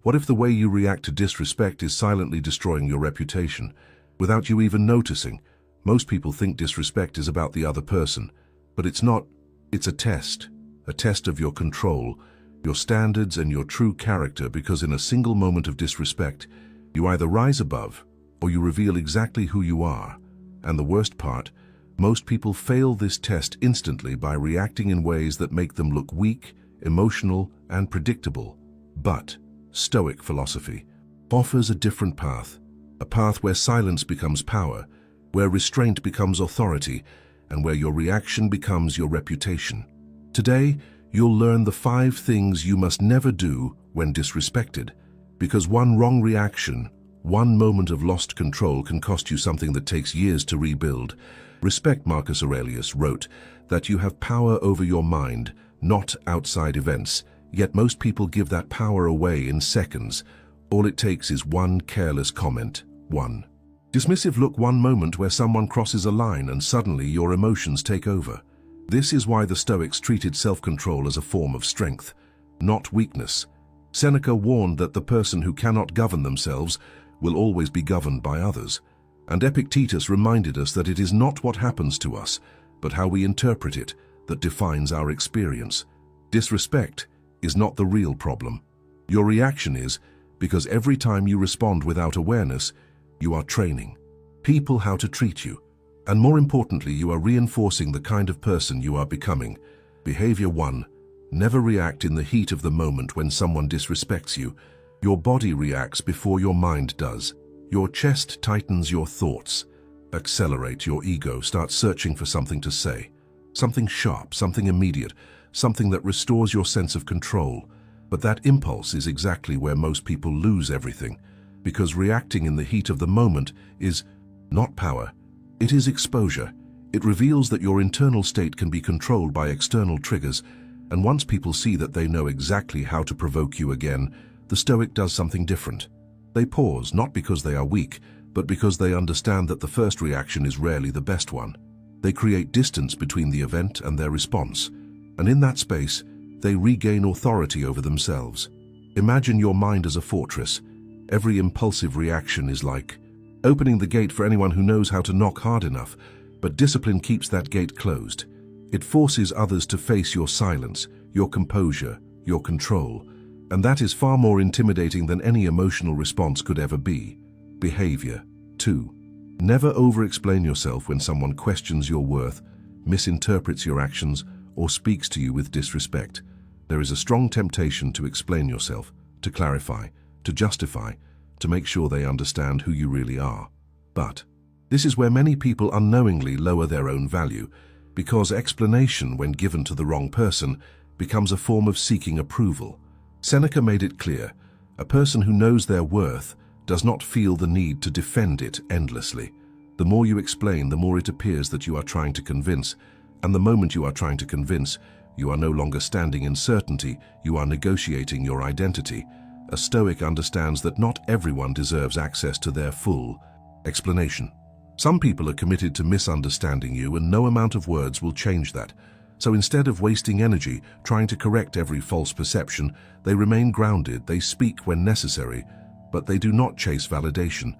What if the way you react to disrespect is silently destroying your reputation, without you even noticing? Most people think disrespect is about the other person, but it's not. It's a test of your control, your standards, and your true character, because in a single moment of disrespect, you either rise above or you reveal exactly who you are. And the worst part, most people fail this test instantly by reacting in ways that make them look weak, emotional, and predictable. But Stoic philosophy offers a different path, a path where silence becomes power, where restraint becomes authority, and where your reaction becomes your reputation. Today, you'll learn the 5 things you must never do when disrespected, because one wrong reaction, one moment of lost control can cost you something that takes years to rebuild. Respect, Marcus Aurelius wrote, that you have power over your mind, not outside events, yet most people give that power away in seconds. All it takes is one careless comment, one dismissive look, one moment where someone crosses a line, and suddenly your emotions take over. This is why the Stoics treated self-control as a form of strength, not weakness. Seneca warned that the person who cannot govern themselves will always be governed by others. And Epictetus reminded us that it is not what happens to us, but how we interpret it, that defines our experience. Disrespect is not the real problem. Your reaction is, because every time you respond without awareness, you are training people how to treat you. And more importantly, you are reinforcing the kind of person you are becoming. Behavior 1. Never react in the heat of the moment when someone disrespects you. Your body reacts before your mind does. Your chest tightens, your thoughts accelerate, your ego starts searching for something to say. Something sharp, something immediate, something that restores your sense of control. But that impulse is exactly where most people lose everything, because reacting in the heat of the moment is not power. It is exposure. It reveals that your internal state can be controlled by external triggers, and once people see that they know exactly how to provoke you again, the Stoic does something different. They pause, not because they are weak, but because they understand that the first reaction is rarely the best one. They create distance between the event and their response, and in that space, they regain authority over themselves. Imagine your mind as a fortress. Every impulsive reaction is like opening the gate for anyone who knows how to knock hard enough, but discipline keeps that gate closed. It forces others to face your silence, your composure, your control, and that is far more intimidating than any emotional response could ever be. Behavior 2. Never over-explain yourself when someone questions your worth, misinterprets your actions, or speaks to you with disrespect. There is a strong temptation to explain yourself, to clarify, to justify, to make sure they understand who you really are. But this is where many people unknowingly lower their own value, because explanation, when given to the wrong person, becomes a form of seeking approval. Seneca made it clear, a person who knows their worth does not feel the need to defend it endlessly. The more you explain, the more it appears that you are trying to convince, and the moment you are trying to convince, you are no longer standing in certainty, you are negotiating your identity. A Stoic understands that not everyone deserves access to their full explanation. Some people are committed to misunderstanding you, and no amount of words will change that. So instead of wasting energy trying to correct every false perception, they remain grounded, they speak when necessary, but they do not chase validation.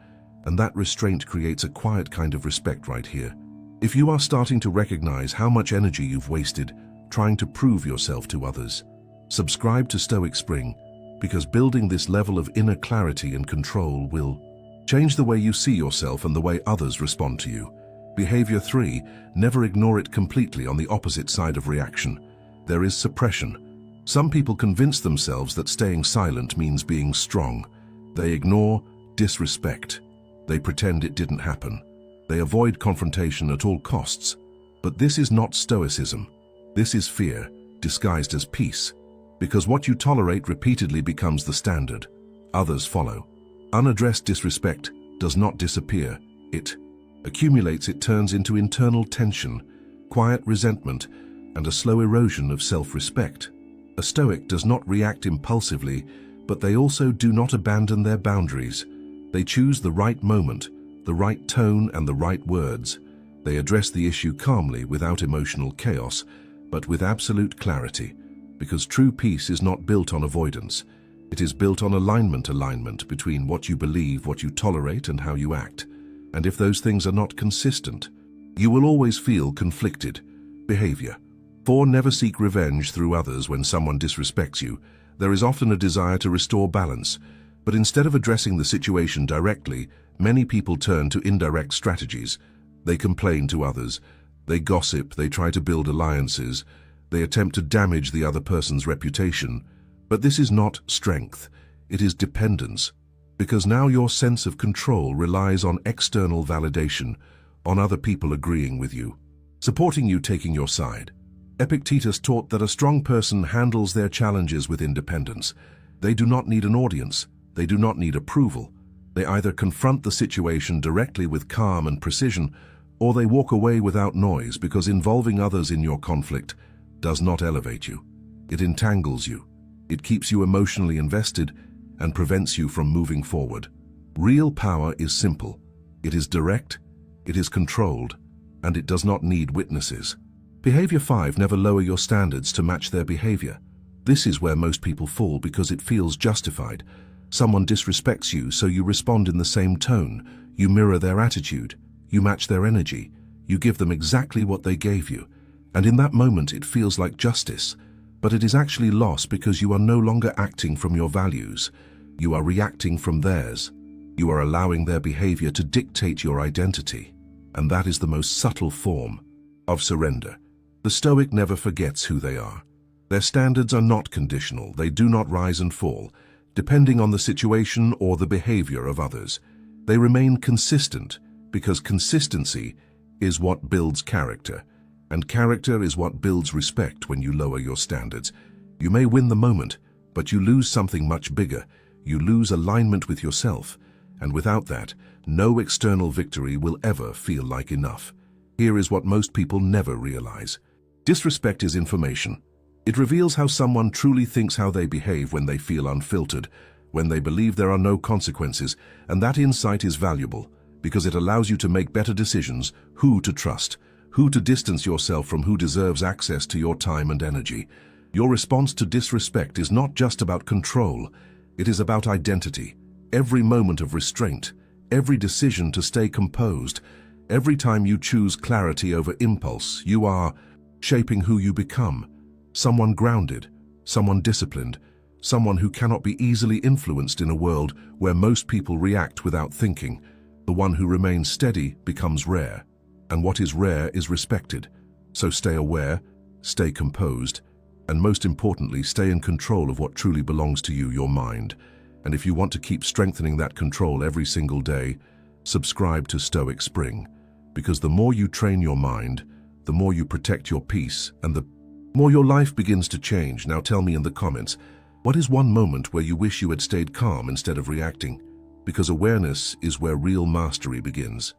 And that restraint creates a quiet kind of respect right here. If you are starting to recognize how much energy you've wasted trying to prove yourself to others, subscribe to Stoic Spring, because building this level of inner clarity and control will change the way you see yourself and the way others respond to you. Behavior 3. Never ignore it completely. On the opposite side of reaction, there is suppression. Some people convince themselves that staying silent means being strong. They ignore disrespect. They pretend it didn't happen. They avoid confrontation at all costs. But this is not Stoicism. This is fear, disguised as peace. Because what you tolerate repeatedly becomes the standard. Others follow. Unaddressed disrespect does not disappear. It accumulates, it turns into internal tension, quiet resentment, and a slow erosion of self-respect. A Stoic does not react impulsively, but they also do not abandon their boundaries. They choose the right moment, the right tone, and the right words. They address the issue calmly, without emotional chaos, but with absolute clarity, because true peace is not built on avoidance. It is built on alignment between what you believe, what you tolerate, and how you act. And if those things are not consistent, you will always feel conflicted behavior. 4. Never seek revenge through others when someone disrespects you. There is often a desire to restore balance, but instead of addressing the situation directly, many people turn to indirect strategies. They complain to others, they gossip, they try to build alliances, they attempt to damage the other person's reputation. But this is not strength, it is dependence, because now your sense of control relies on external validation, on other people agreeing with you, supporting you, taking your side. Epictetus taught that a strong person handles their challenges with independence. They do not need an audience, they do not need approval. They either confront the situation directly with calm and precision, or they walk away without noise, because involving others in your conflict does not elevate you. It entangles you. It keeps you emotionally invested and prevents you from moving forward. Real power is simple. It is direct, it is controlled, and it does not need witnesses. Behavior 5. Never lower your standards to match their behavior. This is where most people fall because it feels justified. Someone disrespects you, so you respond in the same tone. You mirror their attitude. You match their energy. You give them exactly what they gave you. And in that moment it feels like justice. But it is actually loss because you are no longer acting from your values. You are reacting from theirs. You are allowing their behavior to dictate your identity. And that is the most subtle form of surrender. The Stoic never forgets who they are. Their standards are not conditional. They do not rise and fall, depending on the situation or the behavior of others. They remain consistent because consistency is what builds character, and character is what builds respect. When you lower your standards, you may win the moment, but you lose something much bigger. You lose alignment with yourself, and without that, no external victory will ever feel like enough. Here is what most people never realize. Disrespect is information. It reveals how someone truly thinks, how they behave when they feel unfiltered, when they believe there are no consequences, and that insight is valuable because it allows you to make better decisions, who to trust, who to distance yourself from, who deserves access to your time and energy. Your response to disrespect is not just about control, it is about identity. Every moment of restraint, every decision to stay composed, every time you choose clarity over impulse, you are shaping who you become. Someone grounded, someone disciplined, someone who cannot be easily influenced in a world where most people react without thinking. The one who remains steady becomes rare, and what is rare is respected. So stay aware, stay composed, and most importantly, stay in control of what truly belongs to you, your mind. And if you want to keep strengthening that control every single day, subscribe to Stoic Spring, because the more you train your mind, the more you protect your peace, and the more your life begins to change. Now tell me in the comments, what is one moment where you wish you had stayed calm instead of reacting? Because awareness is where real mastery begins.